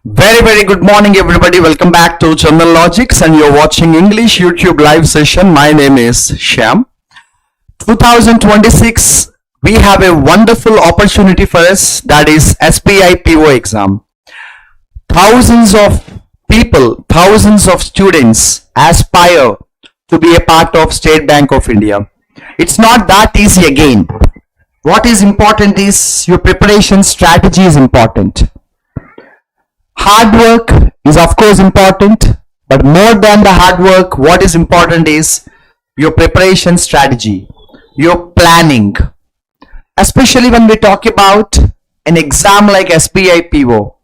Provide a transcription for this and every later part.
Very good morning everybody. Welcome back to Chandan Logics and you're watching English YouTube live session. My name is Shyam. 2026 we have a wonderful opportunity for us, that is SBI PO exam. Thousands of people, thousands of students aspire to be a part of State Bank of India. It's not that easy again. What is important is your preparation strategy is important. Hard work is of course important, but more than the hard work, what is important is your preparation strategy, your planning. Especially when we talk about an exam like SBI PO,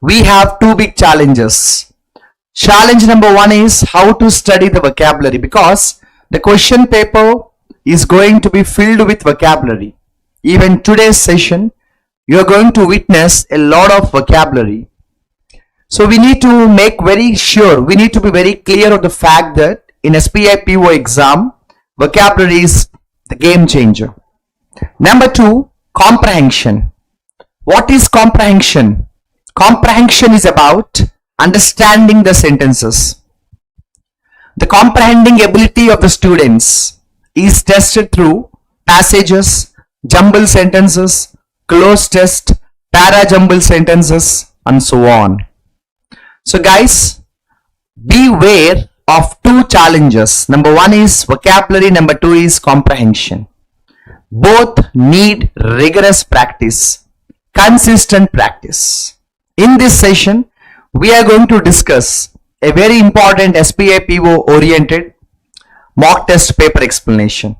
we have two big challenges. Challenge number one is how to study the vocabulary, because the question paper is going to be filled with vocabulary. Even today's session, you are going to witness a lot of vocabulary. So we need to make very sure, we need to be very clear of the fact that in SBI PO exam, vocabulary is the game changer. Number two, comprehension. What is comprehension? Comprehension is about understanding the sentences. The comprehending ability of the students is tested through passages, jumble sentences, close test, para-jumble sentences, and so on. So guys, beware of two challenges. Number one is vocabulary, number two is comprehension. Both need rigorous practice, consistent practice. In this session, we are going to discuss a very important SBI PO oriented mock test paper explanation.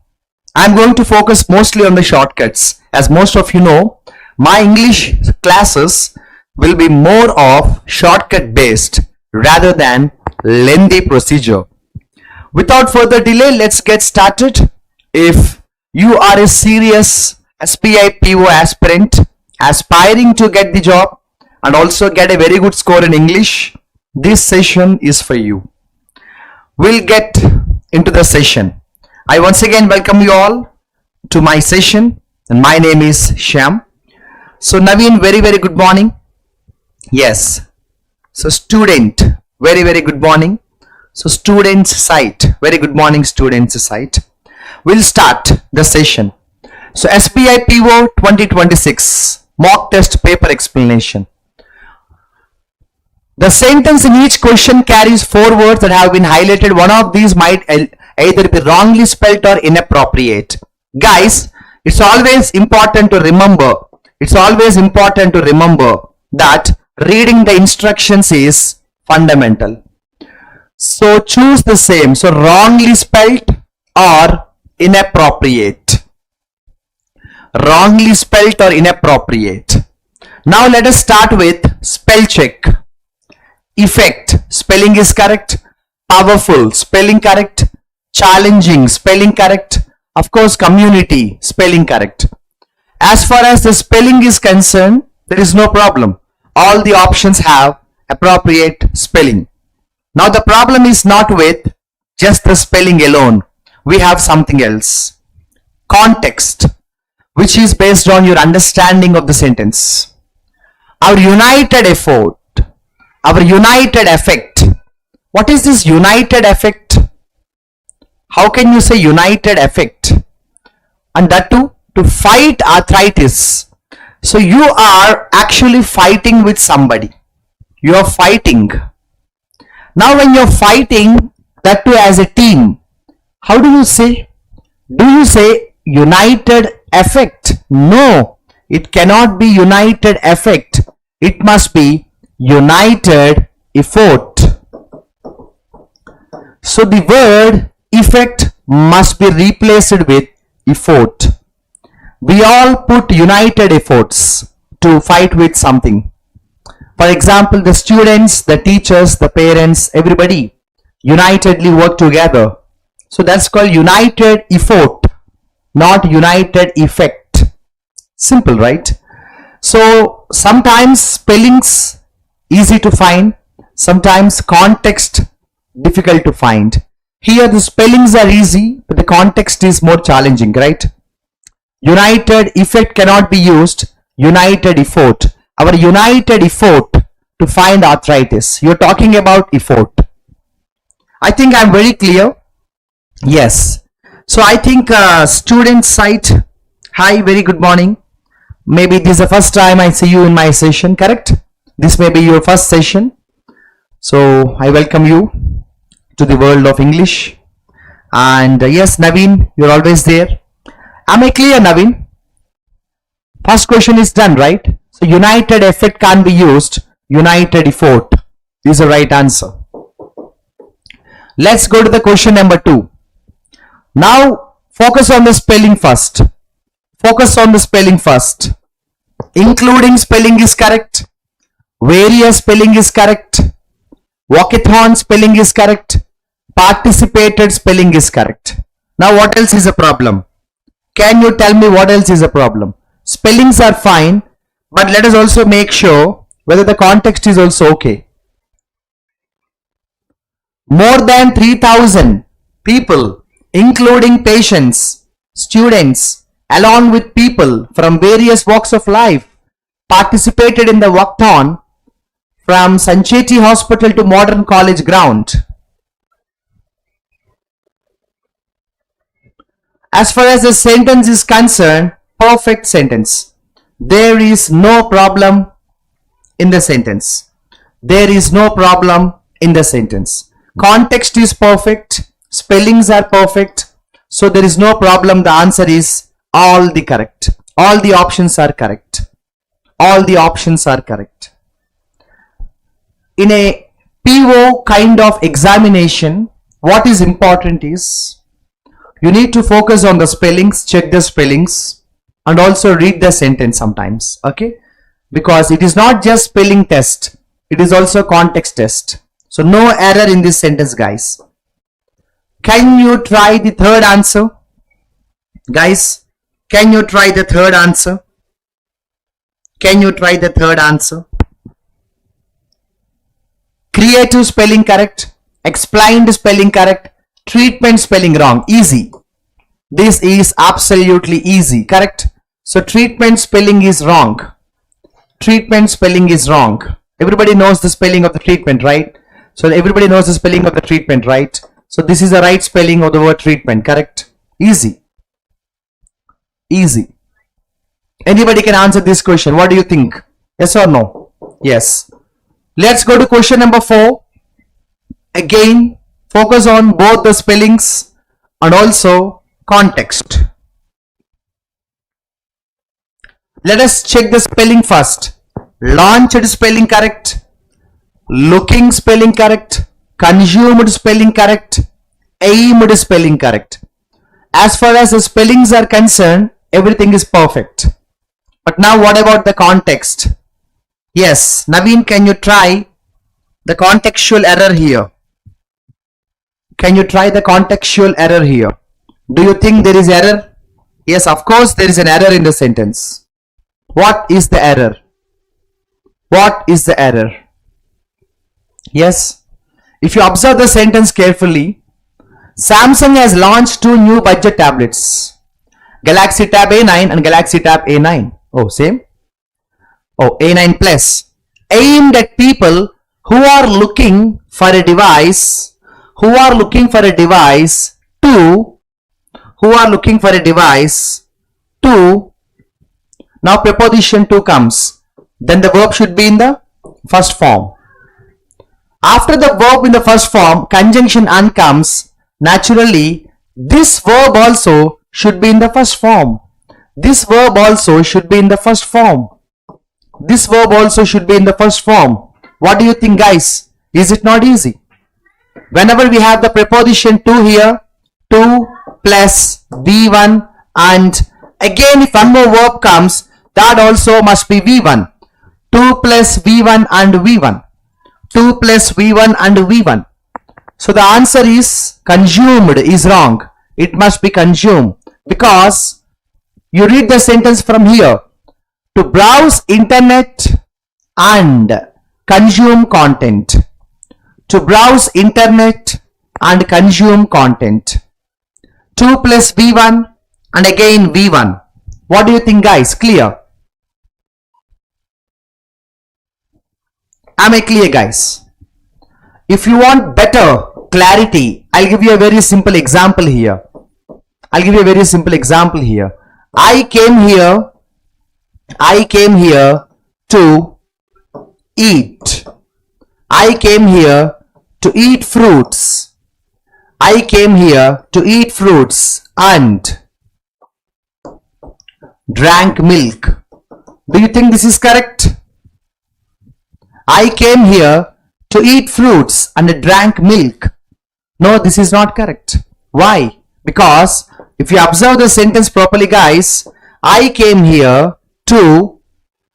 I am going to focus mostly on the shortcuts. As most of you know, my English classes will be more of shortcut based rather than lengthy procedure. Without further delay, let's get started. If you are a serious SBI PO aspirant aspiring to get the job and also get a very good score in English, this session is for you. We'll get into the session. I once again welcome you all to my session, and my name is Shyam. So Naveen, very good morning. Yes, so student, very good morning. So students site, very good morning students site. We'll start the session. So SBI PO 2026 mock test paper explanation. The sentence in each question carries 4 words that have been highlighted. One of these might either be wrongly spelt or inappropriate. Guys, it's always important to remember that reading the instructions is fundamental. So choose the same. So wrongly spelt or inappropriate. Wrongly spelt or inappropriate. Now let us start with spell check. Effect, spelling is correct. Powerful, spelling correct. Challenging, spelling correct. Of course, community, spelling correct. As far as the spelling is concerned, there is no problem. All the options have appropriate spelling. Now the problem is not with just the spelling alone. We have something else. Context, which is based on your understanding of the sentence. Our united effort, our united effect. What is this united effect? How can you say united effect? And that too, to fight arthritis. So you are actually fighting with somebody. You are fighting. Now when you are fighting, that too as a team, how do you say? Do you say united effect? No, it cannot be united effect. It must be united effort. So the word effect must be replaced with effort. We all put united efforts to fight with something. For example, the students, the teachers, the parents, everybody unitedly work together. So that's called united effort, not united effect. Simple, right? So sometimes spellings easy to find, sometimes context difficult to find. Here the spellings are easy, but the context is more challenging, right? United effect cannot be used. United effort. Our united effort to find arthritis. You're talking about effort. I think I'm very clear. Yes. So I think student site. Hi, very good morning. Maybe this is the first time I see you in my session, correct? This may be your first session. So I welcome you to the world of English. And yes, Naveen, you're always there. Am I clear, Naveen? First question is done, right? So united effort can be used. United effort is the right answer. Let's go to the question number 2. Now focus on the spelling first. Focus on the spelling first. Including spelling is correct. Various spelling is correct. Walkathon spelling is correct. Participated spelling is correct. Now what else is a problem? Can you tell me what else is a problem? Spellings are fine, but let us also make sure whether the context is also okay. More than 3,000 people, including patients, students, along with people from various walks of life, participated in the walkathon from Sancheti Hospital to Modern College ground. As far as the sentence is concerned, perfect sentence. There is no problem in the sentence. There is no problem in the sentence. Context is perfect. Spellings are perfect. So there is no problem. The answer is all the correct. All the options are correct. All the options are correct. In a PO kind of examination, what is important is you need to focus on the spellings, check the spellings, and also read the sentence sometimes, okay? Because it is not just spelling test, it is also context test. So no error in this sentence, guys. Can you try the third answer? Guys, can you try the third answer? Can you try the third answer? Creative spelling correct, explained spelling correct, treatment spelling wrong. Easy. This is absolutely easy, correct? So treatment spelling is wrong. Treatment spelling is wrong. Everybody knows the spelling of the treatment, right? So everybody knows the spelling of the treatment, right? So this is the right spelling of the word treatment, correct? Easy. Easy. Anybody can answer this question. What do you think? Yes or no? Yes. Let's go to question number 4. Again, focus on both the spellings and also context. Let us check the spelling first. Launched spelling correct. Looking spelling correct. Consumed spelling correct. Aimed spelling correct. As far as the spellings are concerned, everything is perfect. But now what about the context? Yes, Naveen, can you try the contextual error here? Can you try the contextual error here? Do you think there is error? Yes, of course there is an error in the sentence. What is the error? What is the error? Yes, if you observe the sentence carefully, Samsung has launched 2 new budget tablets, Galaxy Tab A9 and Galaxy Tab A9. Oh, same? Oh, A9 Plus, aimed at people who are looking for a device, to, now preposition to comes, then the verb should be in the first form. After the verb in the first form, conjunction and comes, naturally this verb also should be in the first form. This verb also should be in the first form. This verb also should be in the first form. What do you think, guys? Is it not easy? Whenever we have the preposition to here, to plus V1, and again if one more verb comes, that also must be V1. 2 plus V1 and V1. 2 plus V1 and V1. So the answer is consumed is wrong. It must be consumed because you read the sentence from here. To browse internet and consume content. To browse internet and consume content. 2 plus V1 and again V1. What do you think, guys? Clear? Am I clear, guys? If you want better clarity, I'll give you a very simple example here. I came here to eat. I came here to eat fruits. I came here to eat fruits and drank milk. Do you think this is correct? I came here to eat fruits and drank milk. No, this is not correct. Why? Because if you observe the sentence properly, guys, I came here to,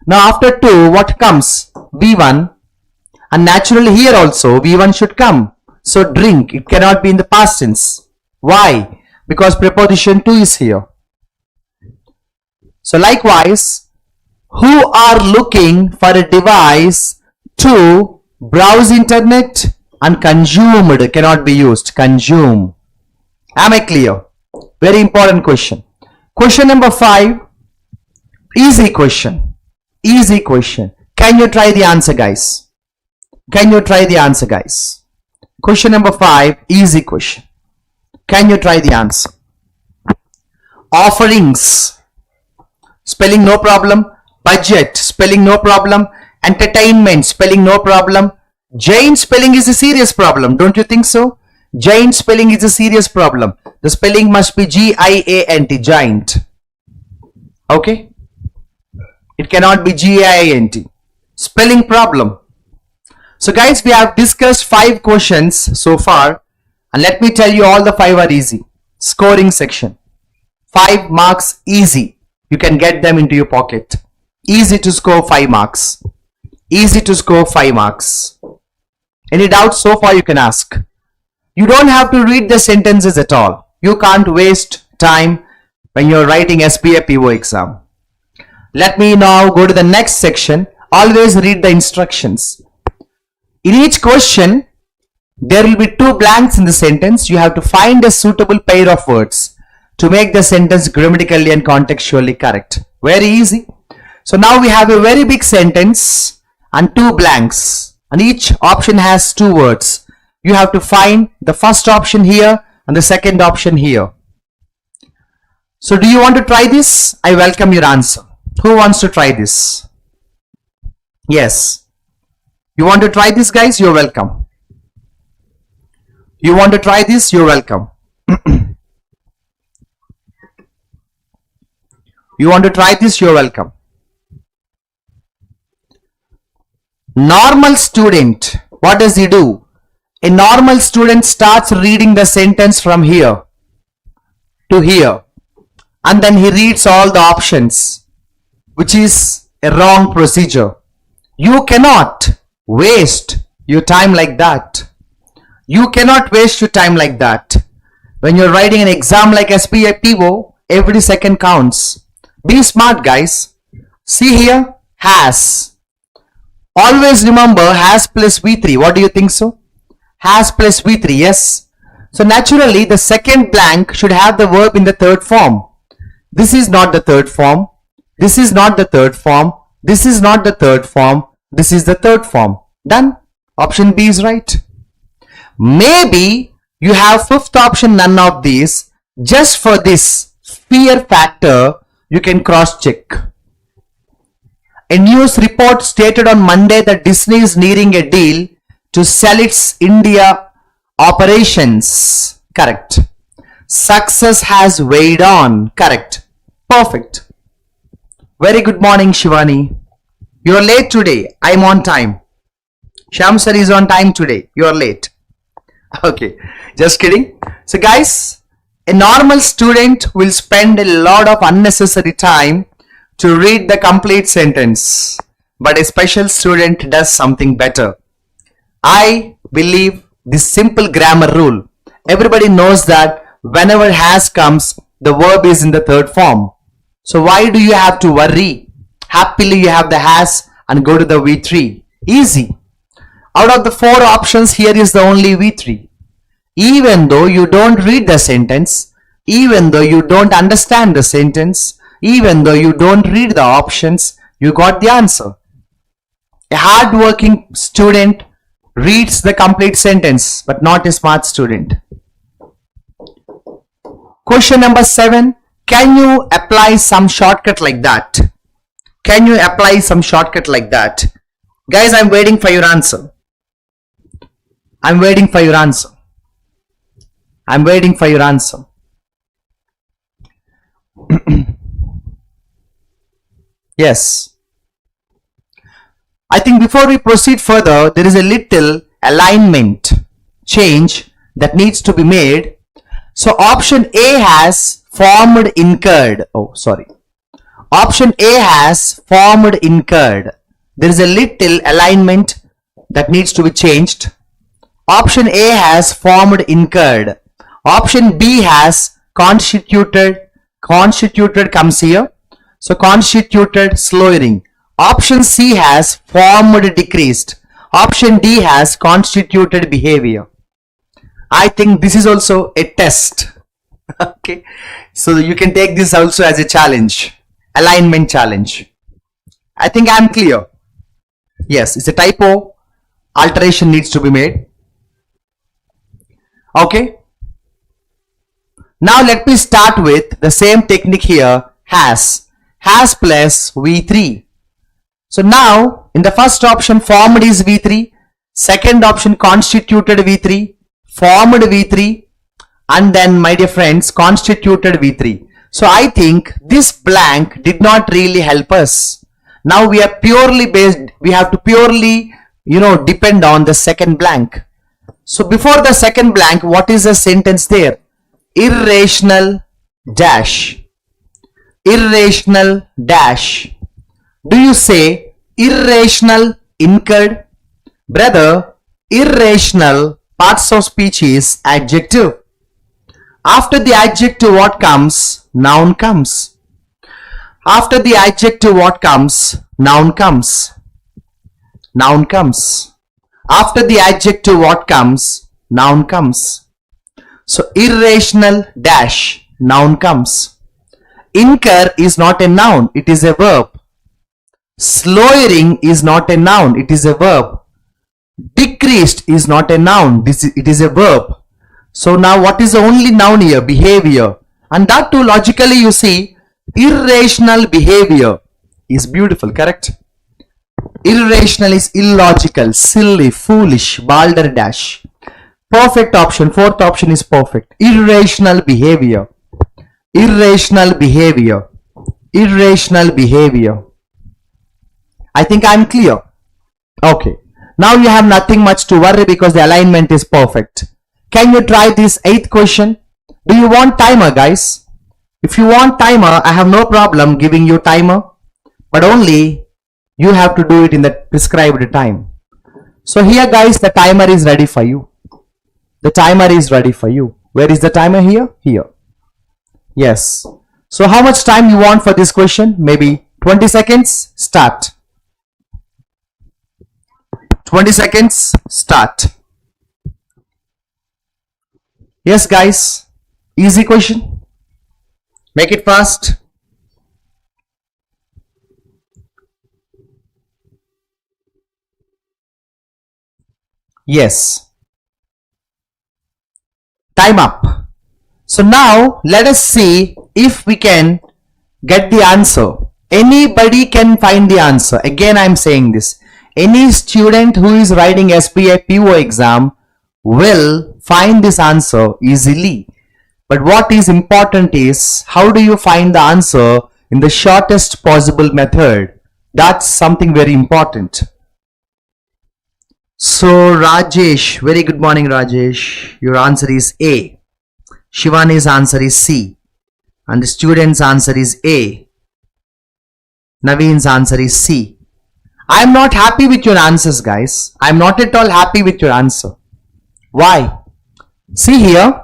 now after to, what comes? V1, and naturally here also V1 should come. So drink, it cannot be in the past tense. Why? Because preposition to is here. So likewise, who are looking for a device to browse internet, and consumed cannot be used. Consume. Am I clear? Very important question. Question number 5. Easy question. Easy question. Can you try the answer, guys? Can you try the answer, guys? Question number 5. Easy question. Can you try the answer? Offerings. Spelling no problem. Budget. Spelling no problem. Entertainment. Spelling no problem. Giant spelling is a serious problem. Don't you think so? Giant spelling is a serious problem. The spelling must be G-I-A-N-T. Giant. Okay? It cannot be G-I-A-N-T. Spelling problem. So guys, we have discussed 5 questions so far. And let me tell you, all the 5 are easy. Scoring section. 5 marks easy. You can get them into your pocket. Easy to score 5 marks. Easy to score 5 marks. Any doubts so far you can ask. You don't have to read the sentences at all. You can't waste time when you're writing SBI PO exam. Let me now go to the next section. Always read the instructions. In each question, there will be 2 blanks in the sentence. You have to find a suitable pair of words to make the sentence grammatically and contextually correct. Very easy. So now we have a very big sentence and 2 blanks. And each option has 2 words. You have to find the first option here and the second option here. So do you want to try this? I welcome your answer. Who wants to try this? Yes. You want to try this, guys? You're welcome. You want to try this? You're welcome. You want to try this? You're welcome. Normal student, what does he do? A normal student starts reading the sentence from here to here, and then he reads all the options, which is a wrong procedure. You cannot waste your time like that. You cannot waste your time like that. When you're writing an exam like SBI PO, every second counts. Be smart, guys. See here, has. Always remember has plus V3. What do you think so? Has plus V3, yes. So naturally, the second blank should have the verb in the third form. This is not the third form. This is not the third form. This is not the third form. This is the third form. Done. Option B is right. Maybe you have fifth option, none of these. Just for this fear factor, you can cross check. A news report stated on Monday that Disney is nearing a deal to sell its India operations. Correct. Success has weighed on. Correct. Perfect. Very good morning, Shivani. You are late today. I am on time. Sham sir is on time today. You are late. Okay. Just kidding. So guys, a normal student will spend a lot of unnecessary time to read the complete sentence, but a special student does something better. I believe this simple grammar rule. Everybody knows that whenever has comes, the verb is in the third form. So why do you have to worry? Happily you have the has and go to the V3. Easy. Out of the 4 options, here is the only V3. Even though you don't read the sentence, even though you don't understand the sentence, even though you don't read the options, you got the answer. A hard-working student reads the complete sentence, but not a smart student. Question number 7. Can you apply some shortcut like that? Can you apply some shortcut like that? Guys, I'm waiting for your answer. I'm waiting for your answer. I'm waiting for your answer. Yes. I think before we proceed further, there is a little alignment change that needs to be made. So option A has formed incurred. Oh, sorry. Option A has formed incurred. There is a little alignment that needs to be changed. Option A has formed incurred. Option B has constituted. Constituted comes here. So constituted slowing. Option C has formed decreased. Option D has constituted behavior. I think this is also a test. Okay. So you can take this also as a challenge. Alignment challenge. I think I am clear. Yes, it's a typo. Alteration needs to be made. Okay. Now let me start with the same technique here. Has plus V3. So now in the first option formed is V3. Second option constituted V3. Formed V3. And then my dear friends constituted V3. So I think this blank did not really help us. Now we are purely based, we have to purely, depend on the second blank. So before the second blank, what is the sentence there? Irrational dash. Irrational dash. Do you say irrational incurred? Brother, irrational parts of speech is adjective. After the adjective what comes? Noun comes. After the adjective what comes? Noun comes. Noun comes. After the adjective what comes? Noun comes. So irrational dash, noun comes. Incur is not a noun, it is a verb. Slowing is not a noun, it is a verb. Decreased is not a noun, it is a verb. So now what is the only noun here? Behavior. And that too logically you see, irrational behavior is beautiful, correct? Irrational is illogical, silly, foolish, balderdash. Perfect option, fourth option is perfect. Irrational behavior. Irrational behavior. Irrational behavior. I think I am clear. Okay. Now you have nothing much to worry because the alignment is perfect. Can you try this 8th question? Do you want timer, guys? If you want timer, I have no problem giving you timer. But only you have to do it in the prescribed time. So here guys, the timer is ready for you. The timer is ready for you. Where is the timer here? Here. Yes. So how much time you want for this question? Maybe 20 seconds. Start. 20 seconds. Start. Yes guys. Easy question. Make it fast. Yes. Time up. So now let us see if we can get the answer. Anybody can find the answer. Again I am saying this. Any student who is writing SBI PO exam will find this answer easily. But what is important is how do you find the answer in the shortest possible method? That's something very important. So Rajesh, very good morning Rajesh. Your answer is A. Shivani's answer is C. And the student's answer is A. Naveen's answer is C. I am not happy with your answers guys. I am not at all happy with your answer. Why? See here.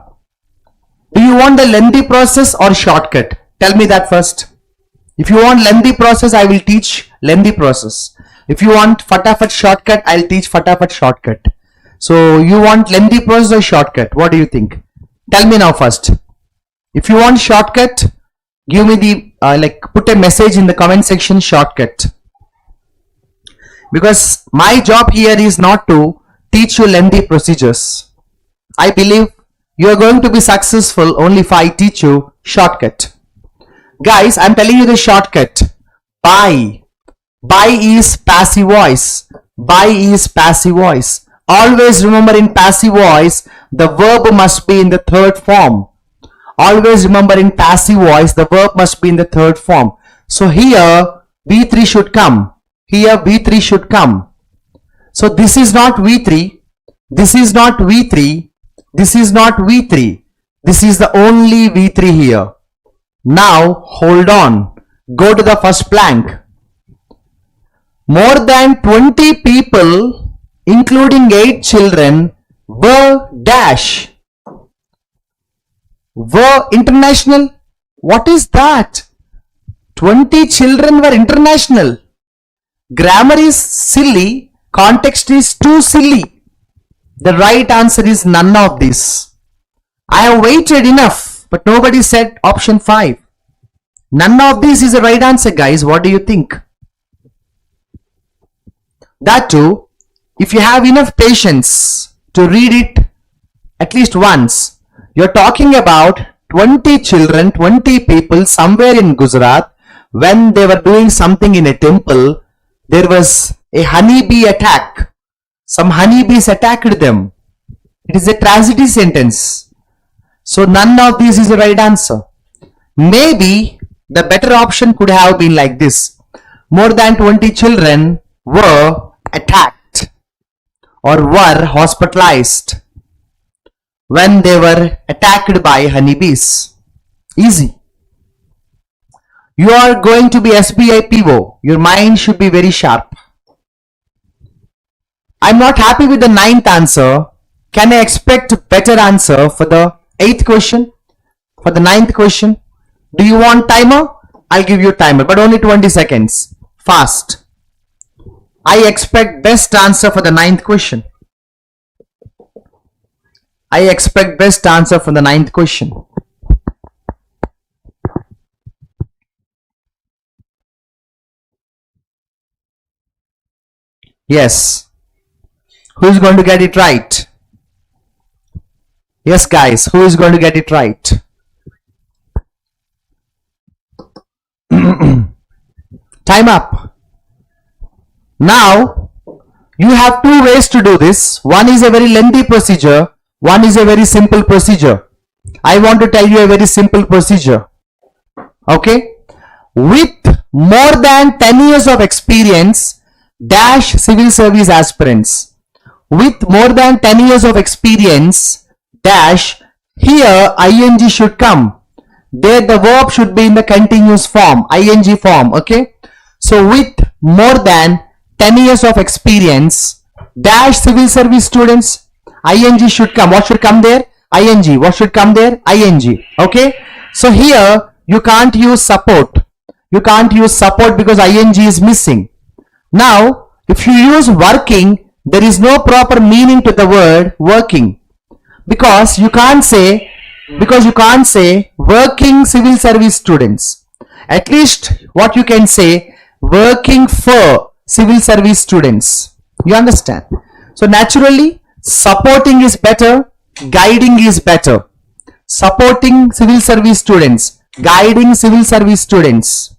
Do you want the lengthy process or shortcut? Tell me that first. If you want lengthy process, I will teach lengthy process. If you want fatafat shortcut, I'll teach fatafat shortcut. So you want lengthy process or shortcut? What do you think? Tell me now first. If you want shortcut, give me the put a message in the comment section, shortcut. because my job here is not to teach you lengthy procedures. I believe you are going to be successful only if I teach you shortcut. Guys, I'm telling you the shortcut. Buy. Buy is passive voice. Buy is passive voice. Always remember, in passive voice, the verb must be in the third form. Always remember, in passive voice, the verb must be in the third form. So here V3 should come. Here V3 should come. So this is not V3. This is not V3. This is not V3. This is the only V3 here. Now hold on. Go to the first blank. More than 20 people, including 8 children, were dash. Were international. What is that? 20 children were international. Grammar is silly. Context is too silly. The right answer is none of this. I have waited enough, but nobody said option 5. None of this is the right answer, guys. What do you think? That too, if you have enough patience to read it at least once. You're talking about 20 children, 20 people somewhere in Gujarat. When they were doing something in a temple, there was a honeybee attack. Some honeybees attacked them. It is a transitive sentence. So none of these is the right answer. Maybe the better option could have been like this. More than 20 children were attacked or were hospitalized when they were attacked by honeybees. Easy. You are going to be SBI PO. Your mind should be very sharp. I'm not happy with the 9th answer. Can I expect better answer for the 8th question? For the 9th question? Do you want timer? I'll give you timer, but only 20 seconds. Fast. I expect best answer for the 9th question. I expect best answer for the 9th question. Yes. Who is going to get it right? Yes, guys. Who is going to get it right? Time up. Now, you have two ways to do this. One is a very lengthy procedure. One is a very simple procedure. I want to tell you a very simple procedure. Okay? With more than 10 years of experience, dash civil service aspirants. With more than 10 years of experience, dash, here ing should come. There the verb should be in the continuous form, ing form. Okay? So with more than 10 years of experience, dash civil service students, ing should come. What should come there? Ing. What should come there? Ing. Okay? So here you can't use support. You can't use support because ing is missing. Now, if you use working, there is no proper meaning to the word working. Because you can't say working civil service students. At least what you can say, working for civil service students. You understand? So naturally, supporting is better, guiding is better. Supporting civil service students, guiding civil service students.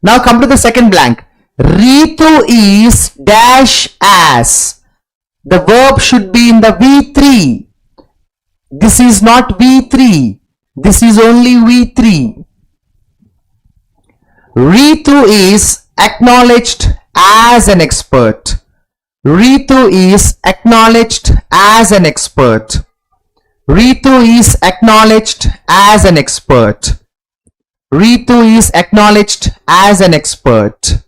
Now come to the second blank. Ritu is dash as. The verb should be in the V3. This is not V3. This is only V3. Ritu is acknowledged as an expert. Ritu is acknowledged as an expert. Ritu is acknowledged as an expert. Ritu is acknowledged as an expert.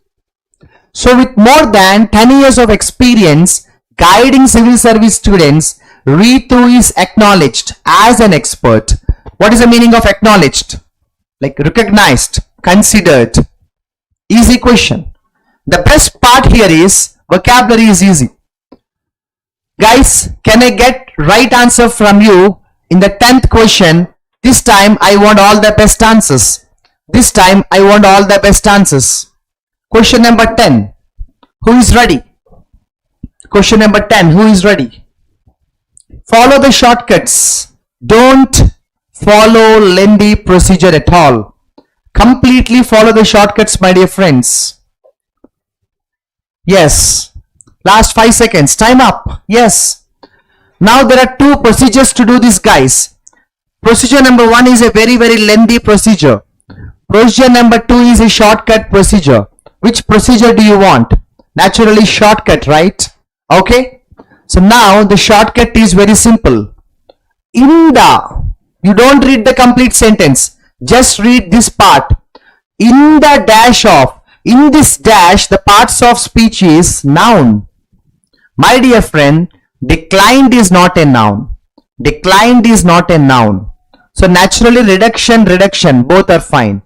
So with more than 10 years of experience guiding civil service students, Ritu is acknowledged as an expert. What is the meaning of acknowledged? Like recognized, considered. Easy question. The best part here is vocabulary is easy. Guys, can I get right answer from you in the 10th question? This time I want all the best answers. This time I want all the best answers. Question number 10. Who is ready? Question number 10. Who is ready? Follow the shortcuts. Don't follow lengthy procedure at all. Completely follow the shortcuts, my dear friends. Yes. Last 5 seconds. Time up. Yes. Now there are two procedures to do this, guys. Procedure number 1 is a very lengthy procedure. Procedure number 2 is a shortcut procedure. Which procedure do you want? Naturally shortcut, right? Okay. So now the shortcut is very simple. You don't read the complete sentence. Just read this part. In this dash, the parts of speech is noun. My dear friend, declined is not a noun. Declined is not a noun. So naturally reduction, both are fine.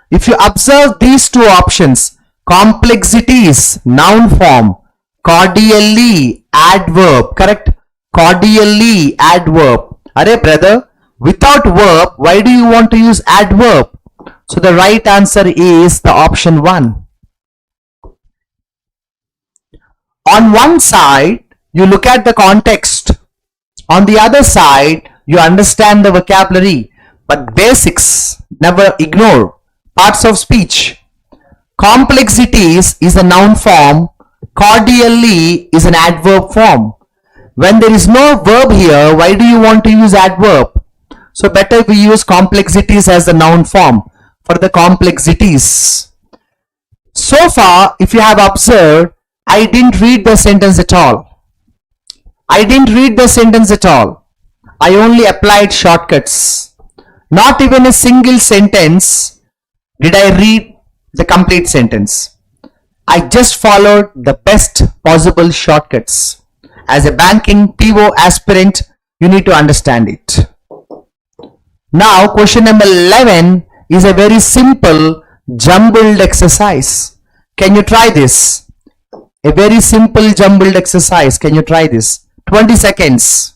If you observe these two options, complexity is noun form, cordially adverb, correct? Cordially adverb. Arey brother, without verb, why do you want to use adverb? So the right answer is the option 1. On one side, you look at the context. On the other side, you understand the vocabulary. But basics, never ignore. Parts of speech. Complexities is a noun form. Cordially is an adverb form. When there is no verb here, why do you want to use adverb? So better we use complexities as the noun form for the complexities. So far, if you have observed, I didn't read the sentence at all. I didn't read the sentence at all. I only applied shortcuts. Not even a single sentence did I read the complete sentence. I just followed the best possible shortcuts. As a banking PO aspirant, you need to understand it. Now, question number 11 is a very simple jumbled exercise. Can you try this? A very simple jumbled exercise. Can you try this? 20 seconds.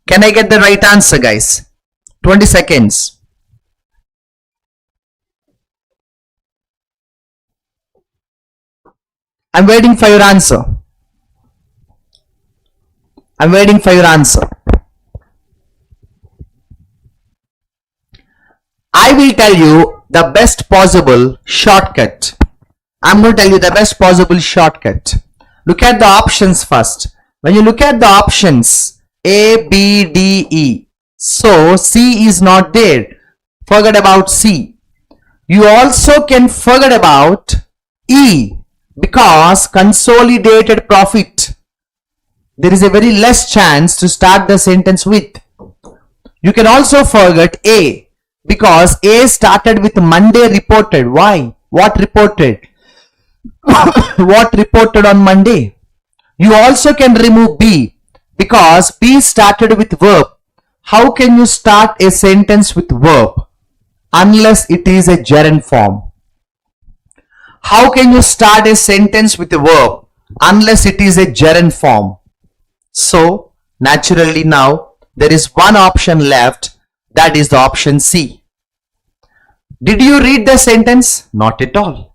Can I get the right answer, guys? 20 seconds. I'm waiting for your answer. I'm waiting for your answer. I will tell you the best possible shortcut. I'm going to tell you the best possible shortcut. Look at the options first. When you look at the options, A, B, D, E. So, C is not there. Forget about C. You also can forget about E because consolidated profit. There is a very less chance to start the sentence with. You can also forget A because A started with Monday reported. Why? What reported? What reported on Monday? You also can remove B because B started with verb. How can you start a sentence with verb unless it is a gerund form? How can you start a sentence with a verb unless it is a gerund form? So naturally now there is one option left, that is the option C. Did you read the sentence? Not at all.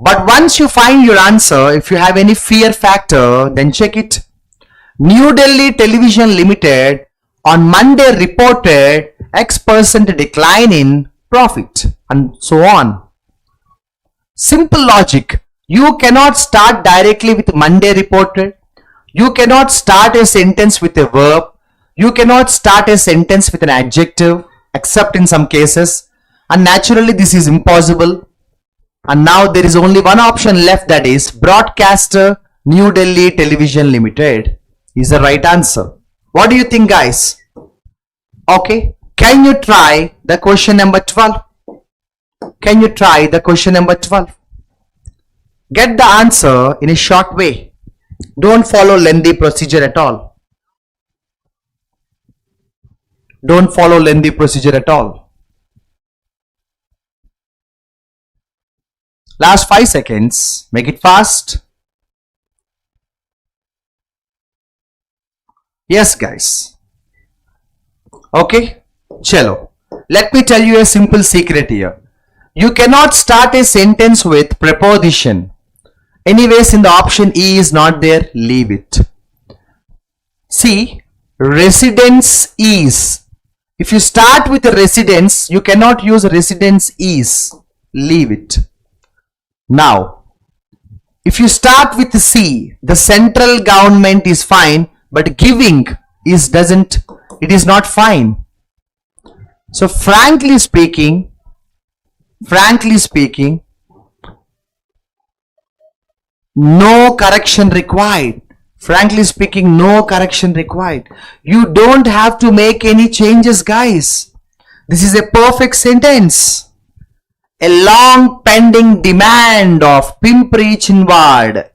But once you find your answer, if you have any fear factor, then check it. New Delhi Television Limited on Monday reported X% decline in profit and so on. Simple logic. You cannot start directly with Monday reported. You cannot start a sentence with a verb. You cannot start a sentence with an adjective except in some cases. And naturally this is impossible. And now there is only one option left, that is broadcaster New Delhi Television Limited is the right answer. What do you think, guys? Okay. Can you try the question number 12? Can you try the question number 12? Get the answer in a short way. Don't follow lengthy procedure at all. Don't follow lengthy procedure at all. Last 5 seconds. Make it fast. Yes, guys. Okay. Chalo. Let me tell you a simple secret here. You cannot start a sentence with preposition. Anyways, in the option E is not there, leave it. See, residence is. If you start with a residence, you cannot use residence is. Leave it. Now, if you start with C, the central government is fine, but giving is not fine. So frankly speaking, no correction required. Frankly speaking, no correction required. You don't have to make any changes, guys. This is a perfect sentence. A long pending demand of Pimpri-Chinwad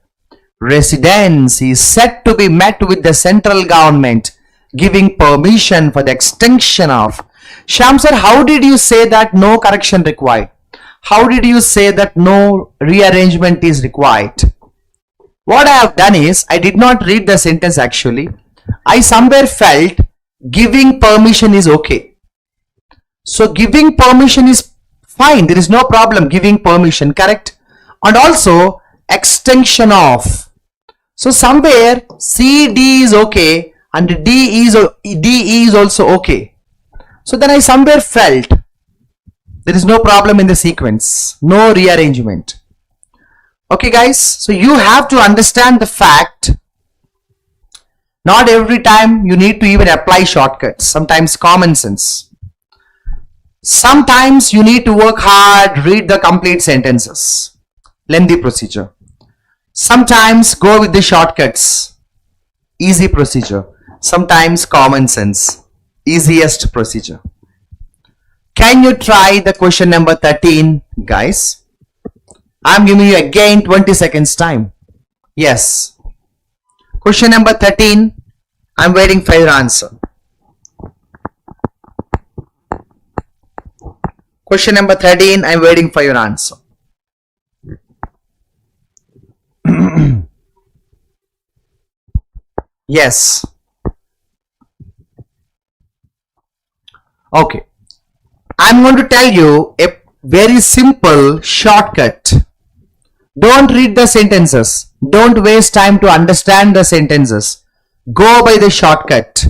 residents is said to be met with the central government giving permission for the extension of. Shyam sir, how did you say that no correction required? How did you say that no rearrangement is required? What I have done is, I did not read the sentence actually. I somewhere felt giving permission is okay. So giving permission is fine. There is no problem giving permission, correct? And also extension of. So somewhere C, D is okay and D is also okay. So then I somewhere felt there is no problem in the sequence. No rearrangement. Okay guys, so you have to understand the fact, not every time you need to even apply shortcuts, sometimes common sense. Sometimes you need to work hard, read the complete sentences, lengthy procedure. Sometimes go with the shortcuts, easy procedure. Sometimes common sense, easiest procedure. Can you try the question number 13, guys? I'm giving you again 20 seconds time. Yes. Question number 13. I'm waiting for your answer. Question number 13. I'm waiting for your answer. Yes. Okay. I'm going to tell you a very simple shortcut. Don't read the sentences. Don't waste time to understand the sentences. Go by the shortcut.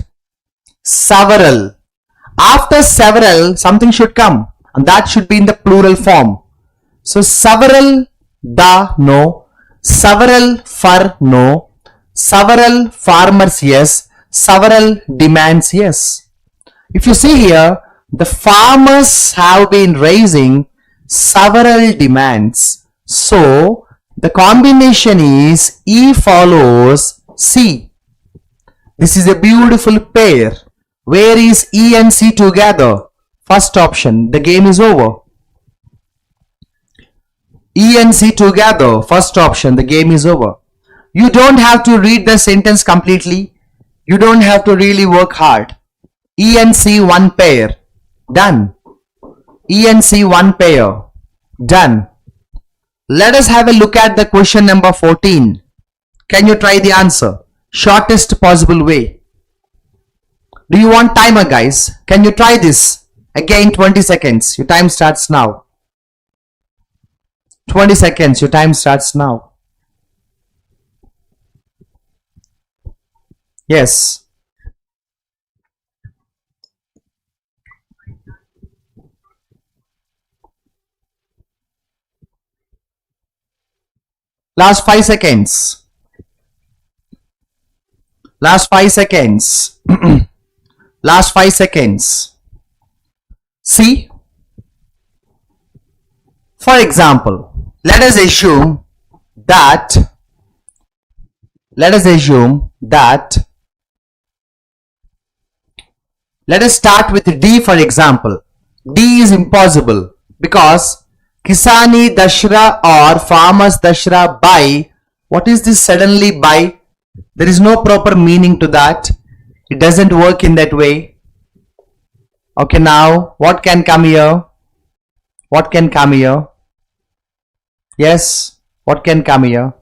Several. After several, something should come. And that should be in the plural form. So, several, the, no. Several, for, no. Several, farmers, yes. Several, demands, yes. If you see here, the farmers have been raising several demands. So, the combination is E follows C. This is a beautiful pair. Where is E and C together? First option, the game is over. E and C together, first option, the game is over. You don't have to read the sentence completely. You don't have to really work hard. E and C, one pair. Done. E and C, one pair. Done. Let us have a look at the question number 14. Can you try the answer? Shortest possible way. Do you want timer, guys? Can you try this? Again 20 seconds. Your time starts now. 20 seconds. Your time starts now. Yes. Last 5 seconds. Last 5 seconds. Last 5 seconds. See? For example, let us assume that let us start with D for example. D is impossible because Kisani Dashra or Farmers Dashra buy. What is this suddenly buy? There is no proper meaning to that. It doesn't work in that way. Okay, now what can come here? What can come here? Yes, what can come here?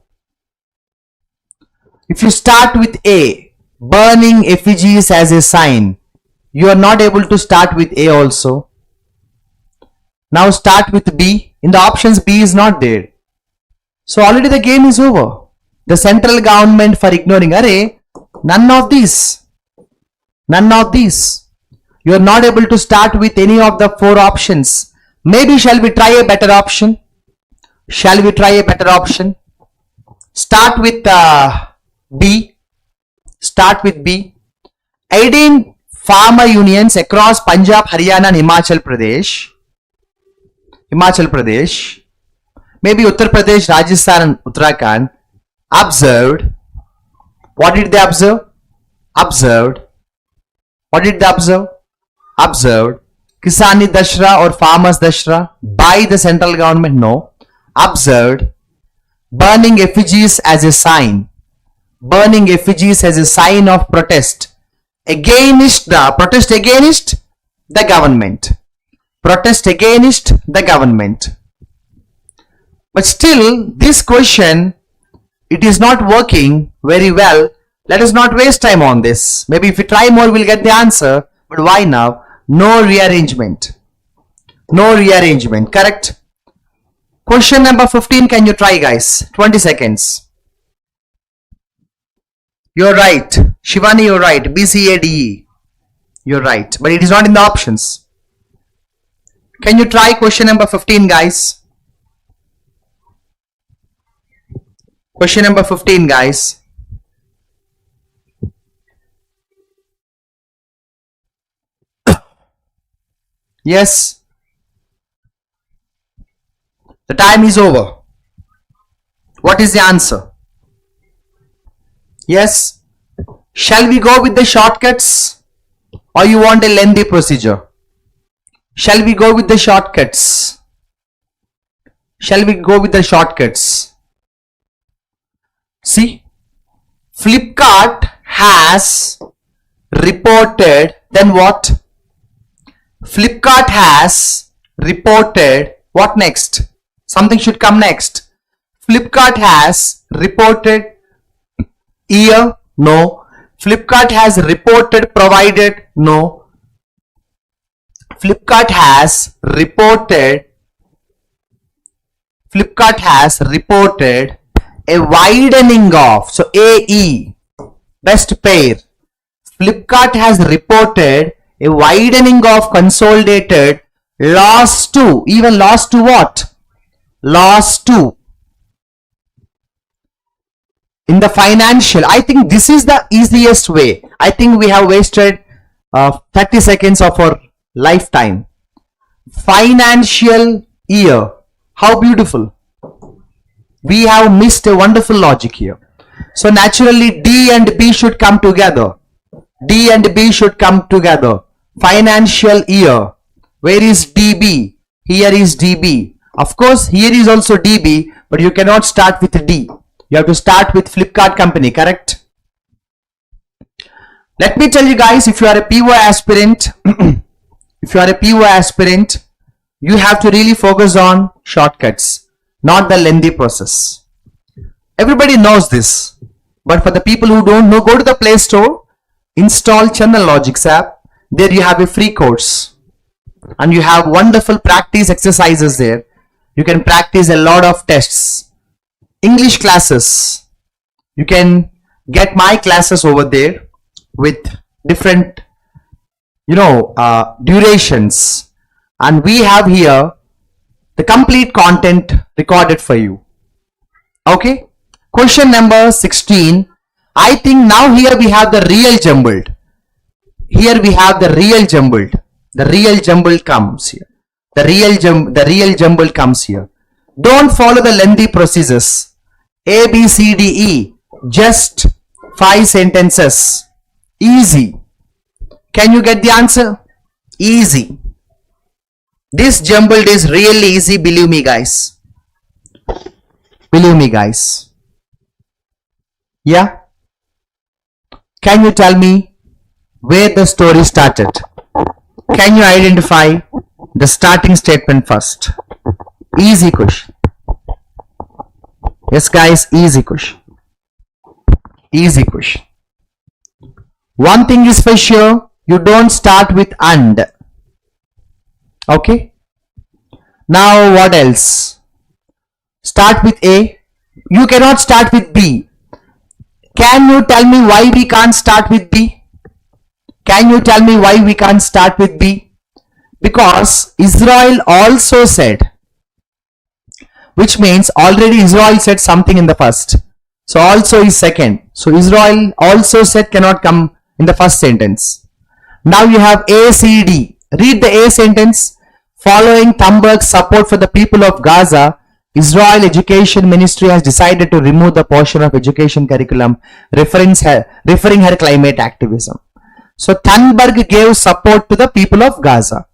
If you start with A, burning effigies as a sign, you are not able to start with A also. Now start with B. In the options, B is not there. So already the game is over. The central government for ignoring, array, none of these. None of these. You are not able to start with any of the 4 options. Maybe shall we try a better option? Shall we try a better option? Start with B. Start with B. 18 farmer unions across Punjab, Haryana and Himachal Pradesh. Himachal Pradesh. Maybe Uttar Pradesh, Rajasthan and Uttarakhand observed. What did they observe? Observed. What did they observe? Observed. Kisani Dashra or Farmers Dashra by the central government? No. Observed. Burning effigies as a sign. Burning effigies as a sign of protest. Against the protest against the government. Protest against the government. But still, this question, it is not working very well. Let us not waste time on this. Maybe if we try more, we'll get the answer. But why now? No rearrangement. No rearrangement. Correct? Question number 15. Can you try, guys? 20 seconds. You're right. Shivani, you're right. B, C, A, D, E. You're right. But it is not in the options. Can you try question number 15, guys? Question number 15, guys. Yes. The time is over. What is the answer? Yes. Shall we go with the shortcuts or you want a lengthy procedure? Shall we go with the shortcuts? Shall we go with the shortcuts? See, Flipkart has reported, then what? Flipkart has reported, what next? Something should come next. Flipkart has reported year, no. Flipkart has reported provided, no. Flipkart has reported a widening of, so AE, best pair. Flipkart has reported a widening of consolidated loss to, even loss to what? Loss to. In the financial, I think this is the easiest way. I think we have wasted 30 seconds of our lifetime. Financial year. How beautiful. We have missed a wonderful logic here. So naturally D and B should come together. D and B should come together. Financial year. Where is DB? Here is DB. Of course, here is also DB, but you cannot start with D. You have to start with Flipkart company, correct? Let me tell you guys, if you are a PO aspirant, you have to really focus on shortcuts, not the lengthy process. Everybody knows this, but for the people who don't know, go to the Play Store, install Chandan Logics app. There you have a free course and you have wonderful practice exercises there. You can practice a lot of tests. English classes, you can get my classes over there with different durations, and we have here the complete content recorded for you. Okay, question number 16. I think now here we have the real jumbled. Here we have the real jumbled. The real jumbled comes here. The real jumbled comes here. Don't follow the lengthy procedures. A, B, C, D, E. Just 5 sentences. Easy. Can you get the answer? Easy. This jumbled is really easy, believe me guys. Believe me guys. Yeah? Can you tell me where the story started? Can you identify the starting statement first? Easy question. Yes guys, easy question. Easy question. One thing is for sure, you don't start with and. Okay. Now what else? Start with A. You cannot start with B. Can you tell me why we can't start with B? Can you tell me why we can't start with B? Because Israel also said, which means already Israel said something in the first. So also is second. So Israel also said cannot come in the first sentence. Now you have A, C, D. Read the A sentence. Following Thunberg's support for the people of Gaza, Israel Education Ministry has decided to remove the portion of education curriculum referring her climate activism. So Thunberg gave support to the people of Gaza.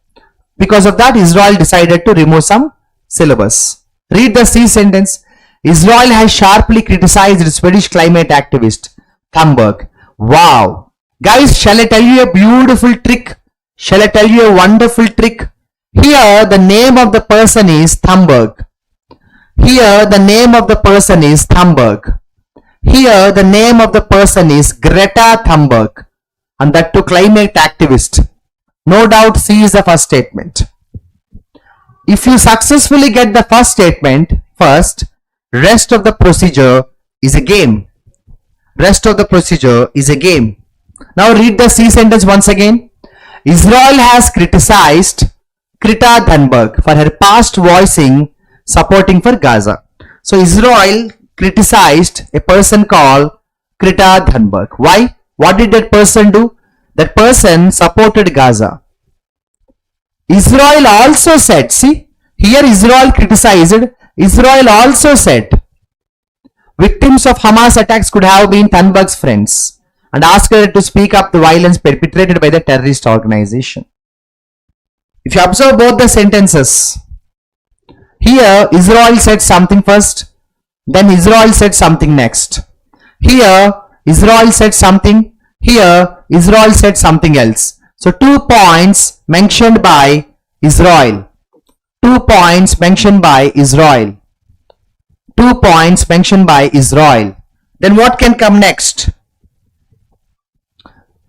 Because of that, Israel decided to remove some syllabus. Read the C sentence. Israel has sharply criticized Swedish climate activist Thunberg. Wow. Guys, shall I tell you a beautiful trick? Shall I tell you a wonderful trick? Here the name of the person is Thunberg. Here the name of the person is Thunberg. Here the name of the person is Greta Thunberg. And that too climate activist. No doubt C is the first statement. If you successfully get the first statement first, rest of the procedure is a game. Rest of the procedure is a game. Now read the C sentence once again. Israel has criticized Greta Thunberg for her past voicing supporting for Gaza. So Israel criticized a person called Greta Thunberg. Why? What did that person do? That person supported Gaza. Israel also said, see, here Israel criticized, Israel also said, victims of Hamas attacks could have been Thunberg's friends and asked her to speak up the violence perpetrated by the terrorist organization. If you observe both the sentences, here Israel said something first, then Israel said something next. Here Israel said something, here Israel said something else. So 2 points mentioned by Israel. 2 points mentioned by Israel. 2 points mentioned by Israel. Then what can come next?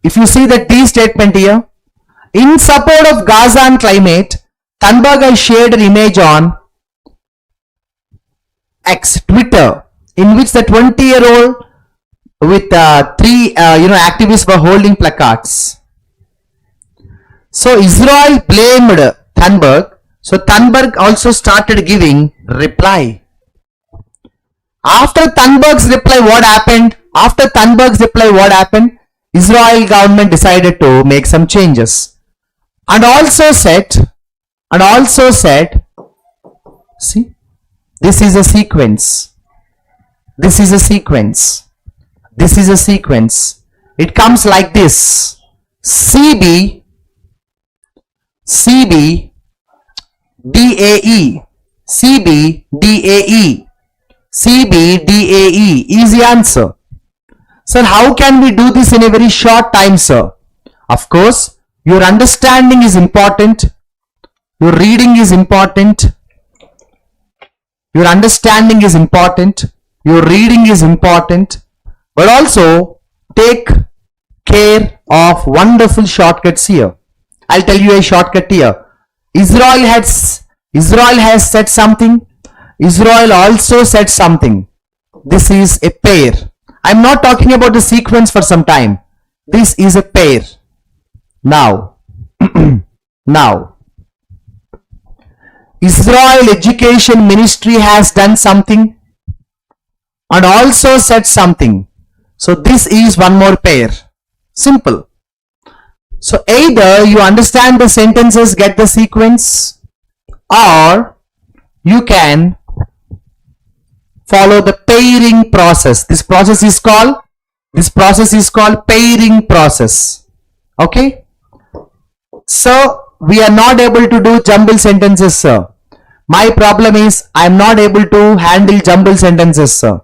If you see that D statement here, in support of Gaza and climate, Thunberg has shared an image on X, Twitter, in which the 20-year-old with three activists were holding placards. So Israel blamed Thunberg. So Thunberg also started giving reply. After Thunberg's reply, what happened? After Thunberg's reply, what happened? Israel government decided to make some changes. And also said, see, this is a sequence. This is a sequence. This is a sequence. It comes like this. CB, DAE, CB, DAE, CB, DAE. Easy answer. Sir, how can we do this in a very short time, sir? Of course, your understanding is important. Your reading is important. Your understanding is important. Your reading is important. But also, take care of wonderful shortcuts here. I'll tell you a shortcut here. Israel has said something. Israel also said something. This is a pair. I'm not talking about the sequence for some time. This is a pair. Now, now, Israel Education Ministry has done something and also said something. So this is one more pair. Simple. So either you understand the sentences, get the sequence, or you can follow the pairing process. This process is called pairing process. Okay. So we are not able to do jumble sentences, sir. My problem is I am not able to handle jumble sentences, sir.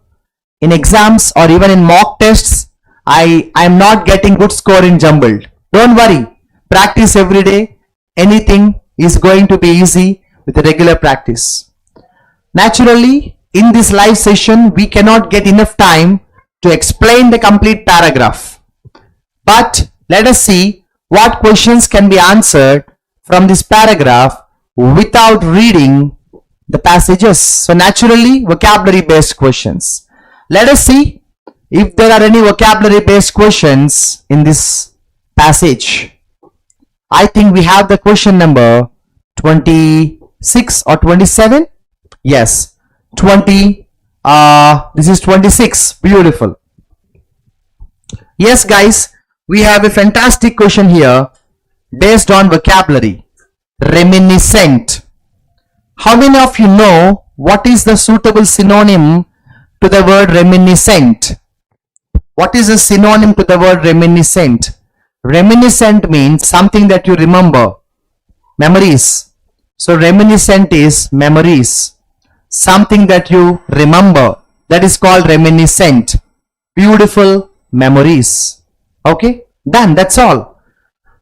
In exams or even in mock tests, I am not getting good score in jumbled. Don't worry. Practice every day. Anything is going to be easy with regular practice. Naturally, in this live session, we cannot get enough time to explain the complete paragraph. But let us see what questions can be answered from this paragraph without reading the passages. So naturally, vocabulary based questions. Let us see if there are any vocabulary based questions in this passage. I think we have the question number 26 or 27. Yes, 20. This is 26. Beautiful. Yes, guys, we have a fantastic question here based on vocabulary. Reminiscent. How many of you know what is the suitable synonym to the word reminiscent? What is a synonym to the word reminiscent? Reminiscent means something that you remember. Memories. So reminiscent is memories. Something that you remember. That is called reminiscent. Beautiful memories. Okay, done. That's all.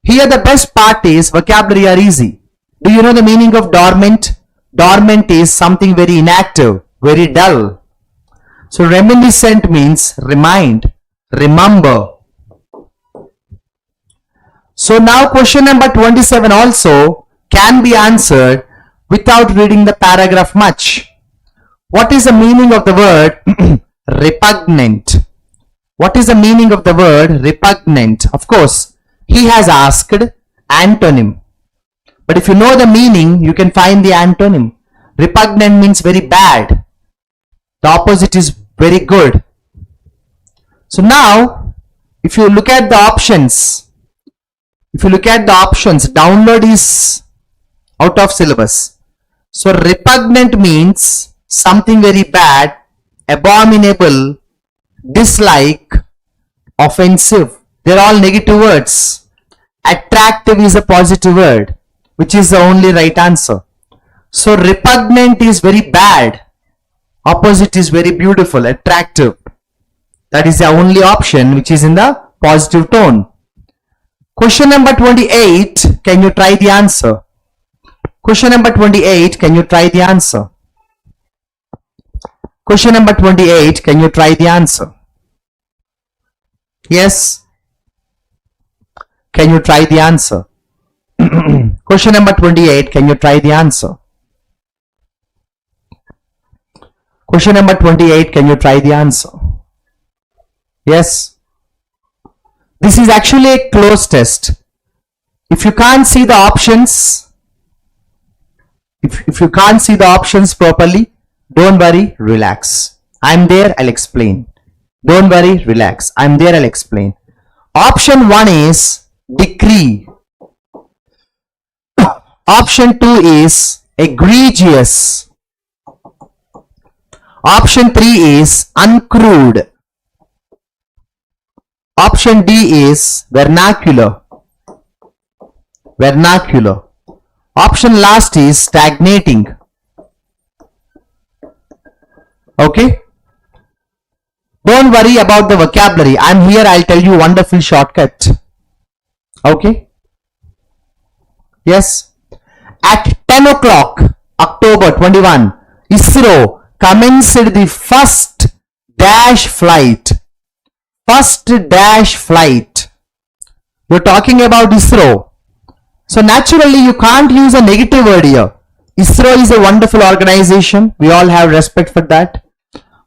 Here the best part is vocabulary are easy. Do you know the meaning of dormant? Dormant is something very inactive, very dull. So reminiscent means remind, remember. So now question number 27 also can be answered without reading the paragraph much. What is the meaning of the word repugnant? What is the meaning of the word repugnant? Of course, he has asked antonym. But if you know the meaning, you can find the antonym. Repugnant means very bad. The opposite is very good. So now, if you look at the options, download is out of syllabus. So repugnant means something very bad, abominable, dislike, offensive. They're all negative words. Attractive is a positive word, which is the only right answer. So repugnant is very bad. Opposite is very beautiful, attractive. That is the only option which is in the positive tone. Question number 28, can you try the answer? Question number 28, can you try the answer? Question number 28, can you try the answer? Yes? Can you try the answer? Question number 28, can you try the answer? Question number 28, can you try the answer? Yes? This is actually a closed test. If you can't see the options, if you can't see the options properly, don't worry, relax. I'm there, I'll explain. Don't worry, relax. I'm there, I'll explain. Option 1 is decree. Option 2 is egregious. Option 3 is uncrude. Option D is vernacular. Vernacular. Option last is stagnating. Okay? Don't worry about the vocabulary. I'm here, I'll tell you wonderful shortcut. Okay? Yes? At 10 o'clock, October 21, ISRO commenced the first dash flight. First dash flight. You're talking about ISRO. So naturally you can't use a negative word here. ISRO is a wonderful organization. We all have respect for that.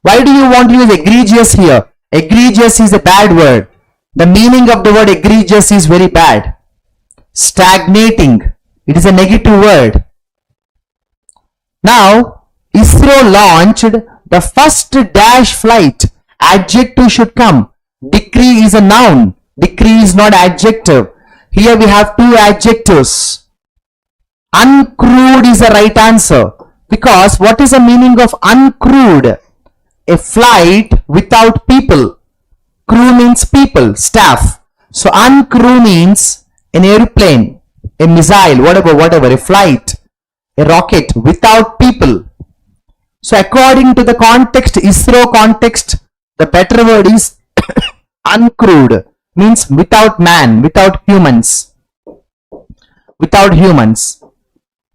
Why do you want to use egregious here? Egregious is a bad word. The meaning of the word egregious is very bad. Stagnating. It is a negative word. Now, ISRO launched the first dash flight. Adjective should come. Decree is a noun. Decree is not adjective. Here we have two adjectives. Uncrewed is the right answer. Because what is the meaning of uncrewed? A flight without people. Crew means people, staff. So uncrew means an airplane, a missile, whatever, a flight, a rocket without people. So according to the context, ISRO context, the better word is uncrewed, means without man, without humans. Without humans.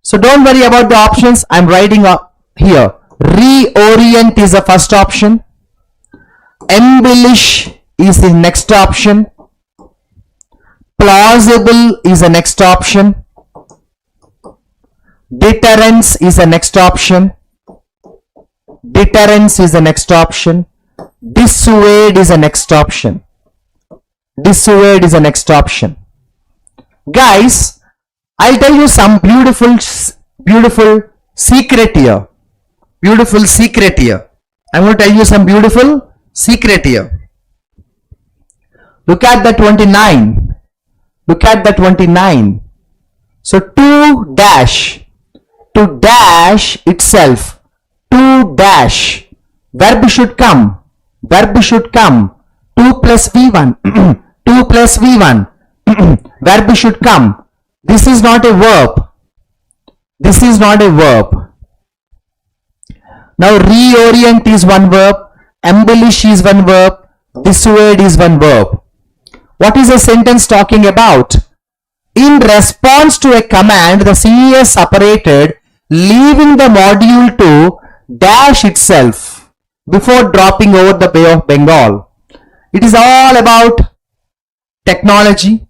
So don't worry about the options. I'm writing up here. Reorient is the first option. Embellish is the next option. Plausible is the next option. Deterrence is the next option. Deterrence is the next option. Dissuade is the next option. Dissuade is the next option. Guys, I'll tell you some beautiful secret here. Beautiful secret here. I'm going to tell you some beautiful secret here. Look at the 29. Look at the 29. So to dash itself, to dash, verb should come. Verb should come. 2 plus V1. 2 plus V1. Verb should come. This is not a verb. This is not a verb. Now reorient is one verb. Embellish is one verb. Dissuade is one verb. What is the sentence talking about? In response to a command, the CES separated, leaving the module to dash itself before dropping over the Bay of Bengal. It is all about technology.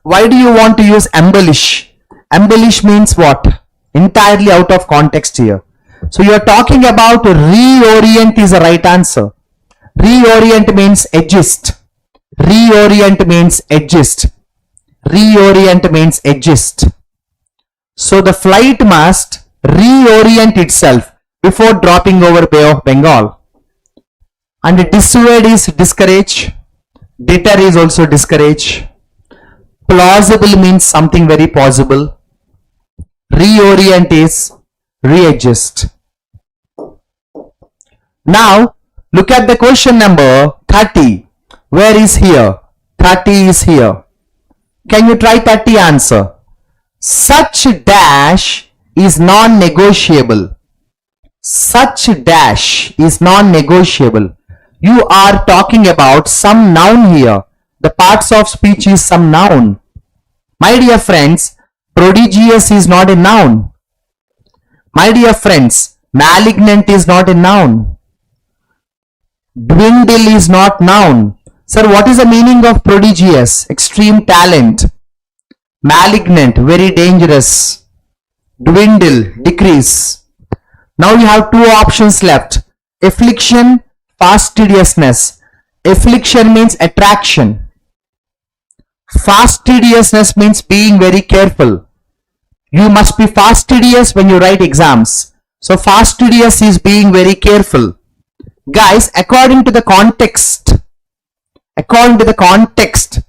Why do you want to use embellish? Embellish means what? Entirely out of context here. So you are talking about reorient is the right answer. Reorient means adjust. Reorient means adjust. Reorient means adjust. So the flight must reorient itself before dropping over Bay of Bengal. And dissuade is discourage. Deter is also discourage. Plausible means something very possible. Reorient is readjust. Now look at the question number 30. Where is here? 30 is here. Can you try 30 answer? Such dash is non-negotiable. Such dash is non-negotiable. You are talking about some noun here. The parts of speech is some noun. My dear friends, prodigious is not a noun. My dear friends, malignant is not a noun. Dwindle is not noun. Sir, what is the meaning of prodigious? Extreme talent. Malignant, very dangerous. Dwindle, decrease. Now you have two options left. Affliction, fastidiousness. Affliction means attraction. Fastidiousness means being very careful. You must be fastidious when you write exams. So fastidious is being very careful. Guys, according to the context,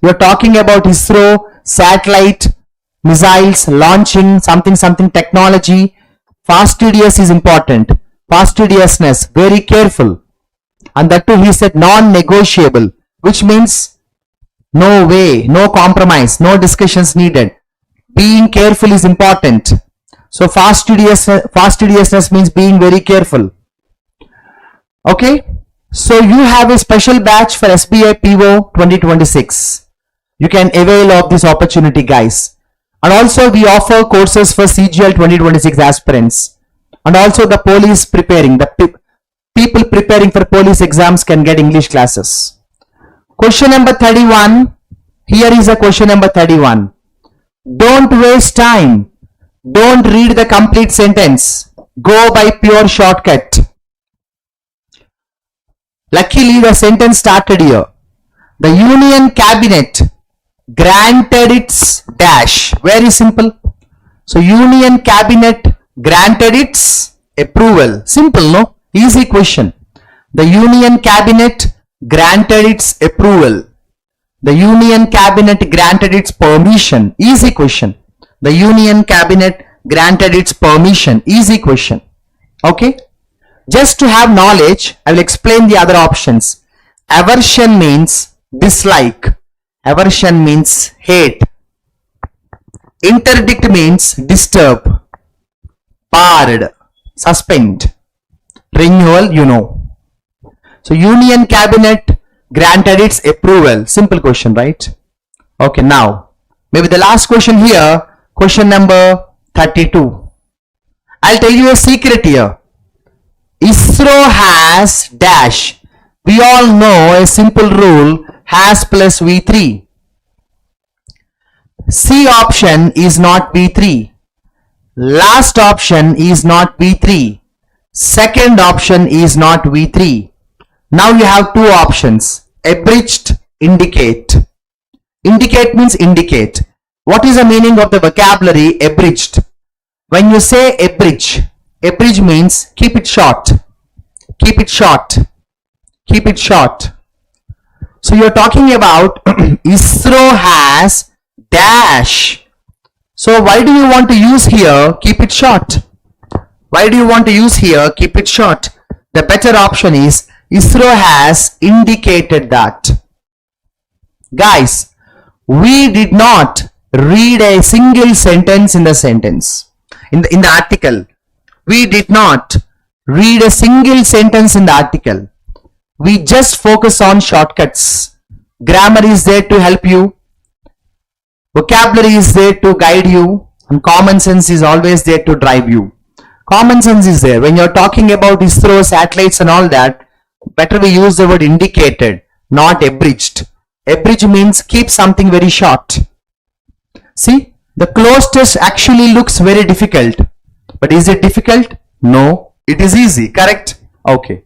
you are talking about ISRO, satellite, missiles, launching, something technology. Fastidious is important. Fastidiousness, very careful. And that too he said non-negotiable, which means no way, no compromise, no discussions needed. Being careful is important. So fastidiousness means being very careful. Okay. So you have a special batch for SBI PO 2026. You can avail of this opportunity, guys. And also we offer courses for CGL 2026 aspirants. And also the police preparing, people preparing for police exams can get English classes. Question number 31. Here is a question number 31. Don't waste time. Don't read the complete sentence. Go by pure shortcut. Luckily, the sentence started here. The Union Cabinet granted its dash. Very simple. So, Union Cabinet granted its approval. Simple, no? Easy question. The Union Cabinet granted its approval. The Union Cabinet granted its permission. Easy question. The Union Cabinet granted its permission. Easy question. Okay. Just to have knowledge, I will explain the other options. Aversion means dislike. Aversion means hate. Interdict means disturb. Barred. Suspend. Renewal, you know. So Union Cabinet granted its approval. Simple question, right? Okay, now maybe the last question here, question number 32. I'll tell you a secret here. ISRO has dash. We all know a simple rule, has plus V3. C option is not V3. Last option is not V3. Second option is not V3. Now you have two options. Abridged, indicate. Indicate means indicate. What is the meaning of the vocabulary abridged? When you say abridge, abridge means keep it short. Keep it short. Keep it short. So you're talking about ISRO has dash. So why do you want to use here keep it short? Why do you want to use here keep it short? The better option is ISRO has indicated that. Guys, we did not read a single sentence in the sentence. In the article. We did not read a single sentence in the article. We just focus on shortcuts. Grammar is there to help you. Vocabulary is there to guide you. And common sense is always there to drive you. Common sense is there. When you're talking about ISRO, satellites and all that, better we use the word indicated, not abridged. Abridged means keep something very short. See, the close test actually looks very difficult. But is it difficult? No, it is easy, correct? Okay.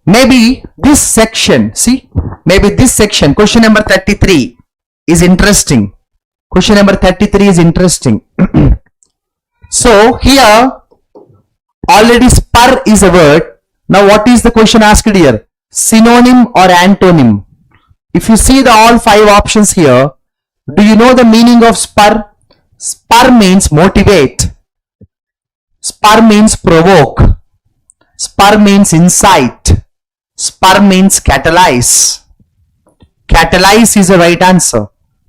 Maybe this section, see, maybe this section, question number 33 is interesting. Question number 33 is interesting. So here, already spur is a word. Now what is the question asked here? Synonym or antonym? If you see the all five options here, do you know the meaning of spur? Spur means motivate. Spur means provoke. Spur means incite. Spur means catalyze. Catalyze is the right answer.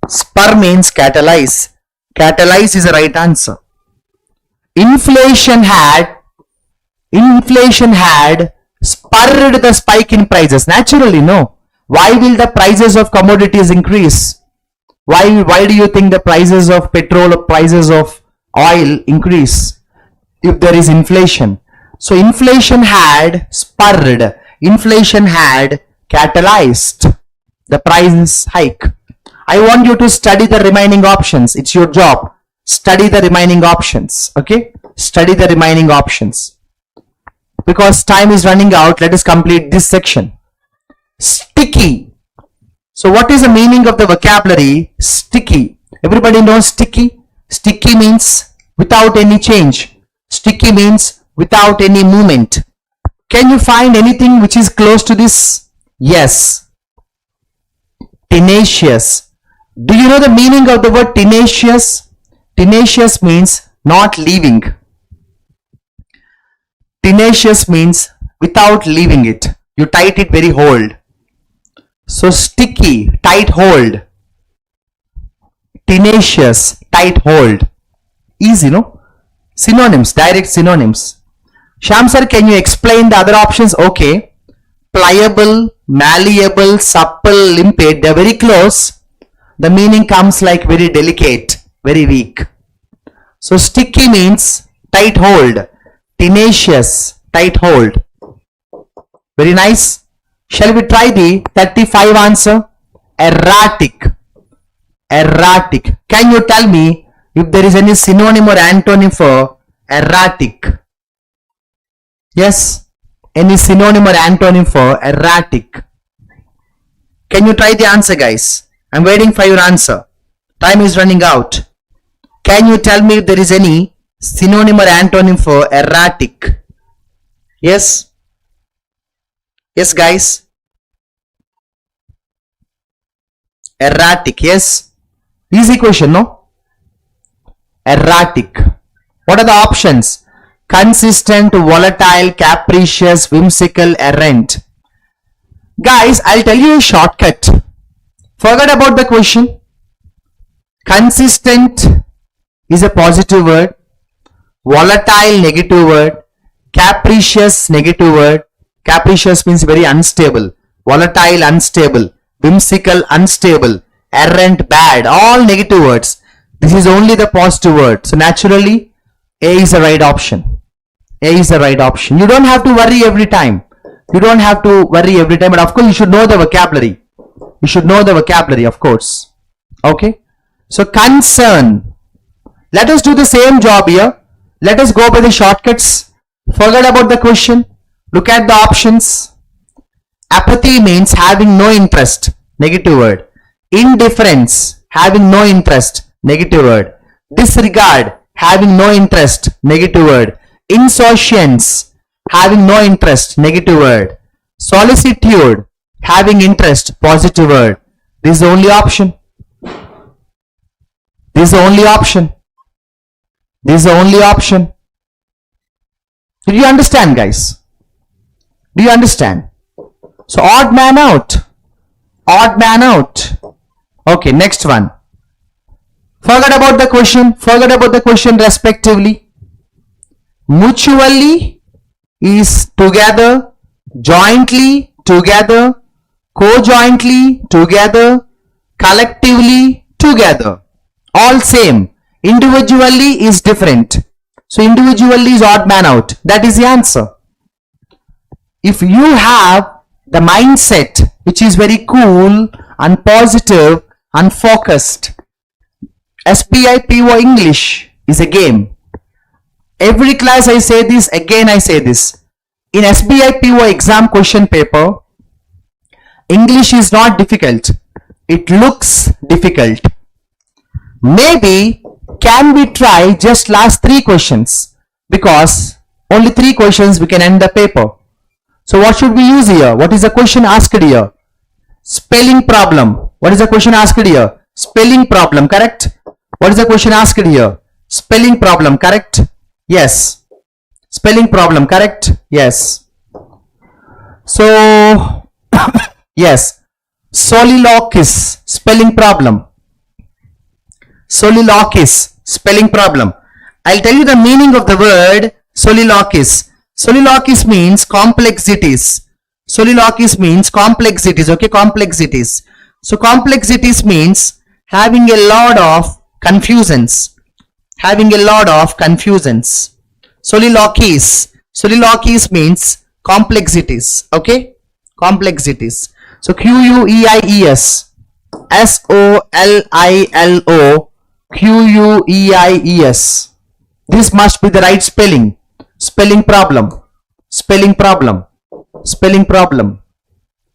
Spur means catalyze. Catalyze is the right answer. Inflation had spurred the spike in prices. Naturally, no. Why will the prices of commodities increase? Why do you think the prices of petrol or prices of oil increase if there is inflation? So inflation had spurred. Inflation had catalyzed the price hike. I want you to study the remaining options. It's your job. Study the remaining options. Okay? Study the remaining options. Because time is running out, let us complete this section. Sticky. So what is the meaning of the vocabulary sticky? Everybody knows sticky. Sticky means without any change. Sticky means without any movement. Can you find anything which is close to this? Yes. Tenacious. Do you know the meaning of the word tenacious? Tenacious means not leaving. Tenacious means without leaving it. You tight it very hold. So sticky, tight hold. Tenacious, tight hold. Easy, no? Synonyms, direct synonyms. Shyam sir, can you explain the other options? Okay. Pliable, malleable, supple, limpid. They are very close. The meaning comes like very delicate, very weak. So sticky means tight hold. Tenacious, tight hold. Very nice. Shall we try the 35 answer? Erratic. Erratic. Can you tell me if there is any synonym or antonym for erratic? Yes. Any synonym or antonym for erratic? Can you try the answer, guys? I'm waiting for your answer. Time is running out. Can you tell me if there is any synonym or antonym for erratic? Yes. Yes, guys. Erratic. Yes. Easy question, no? Erratic. What are the options? Consistent, volatile, capricious, whimsical, errant. Guys, I'll tell you a shortcut. Forget about the question. Consistent is a positive word. Volatile, negative word. Capricious, negative word. Capricious means very unstable. Volatile, unstable. Whimsical, unstable. Errant, bad. All negative words. This is only the positive word. So naturally, A is the right option. A is the right option. You don't have to worry every time. You don't have to worry every time. But of course, you should know the vocabulary. You should know the vocabulary, of course. Okay. So concern. Let us do the same job here. Let us go by the shortcuts. Forget about the question. Look at the options. Apathy means having no interest, negative word. Indifference, having no interest, negative word. Disregard, having no interest, negative word. Insouciance, having no interest, negative word. Solicitude, having interest, positive word. This is the only option. This is the only option. This is the only option. Did you understand, guys? Do you understand? So odd man out. Odd man out. Okay, next one. Forget about the question. Forget about the question respectively. Mutually is together, jointly together, co-jointly together, collectively together. All same. Individually is different. So individually is odd man out. That is the answer. If you have the mindset which is very cool and positive and focused, SBI PO English is a game. Every class I say this, again I say this. In SBI PO exam question paper, English is not difficult. It looks difficult. Maybe can we try just last 3 questions, because only 3 questions we can end the paper. So what should we use here? What is the question asked here? Spelling problem. What is the question asked here? Spelling problem, correct? What is the question asked here? Spelling problem, correct? Yes. Spelling problem, correct? Yes. So, yes. Soliloquist, spelling problem. Soliloquist, spelling problem. I'll tell you the meaning of the word soliloquist. Soliloquist means complexities. Soliloquist means complexities, okay, complexities. So complexities means having a lot of confusions. Having a lot of confusions. Soliloquist. Soliloquist means complexities, okay, complexities. So Queries. Solilo. Queries. This must be the right spelling. Spelling problem. Spelling problem. Spelling problem.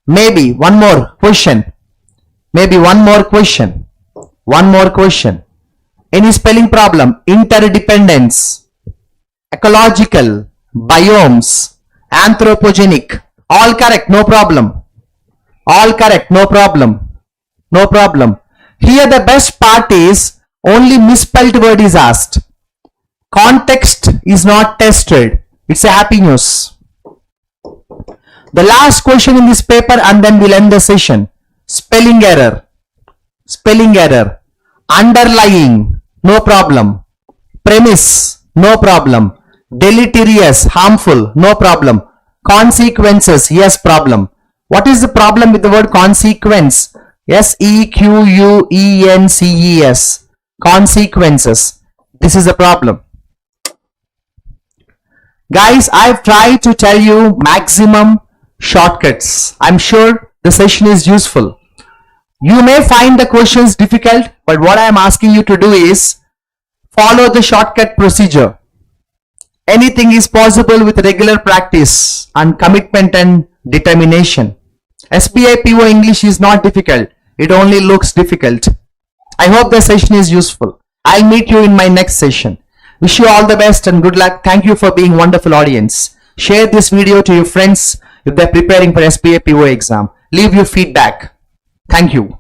Maybe one more question. Maybe one more question. One more question. Any spelling problem? Interdependence. Ecological. Biomes. Anthropogenic. All correct, no problem. All correct, no problem. No problem. Here the best part is only misspelled word is asked. Context is not tested. It's a happy news. The last question in this paper and then we'll end the session. Spelling error. Spelling error. Underlying. No problem. Premise. No problem. Deleterious. Harmful. No problem. Consequences. Yes, problem. What is the problem with the word consequence? Sequences. Consequences. This is a problem. Guys, I've tried to tell you maximum shortcuts. I'm sure the session is useful. You may find the questions difficult, but what I am asking you to do is follow the shortcut procedure. Anything is possible with regular practice and commitment and determination. SBI PO English is not difficult. It only looks difficult. I hope the session is useful. I'll meet you in my next session. Wish you all the best and good luck. Thank you for being wonderful audience. Share this video to your friends if they're preparing for SBI PO exam. Leave your feedback. Thank you.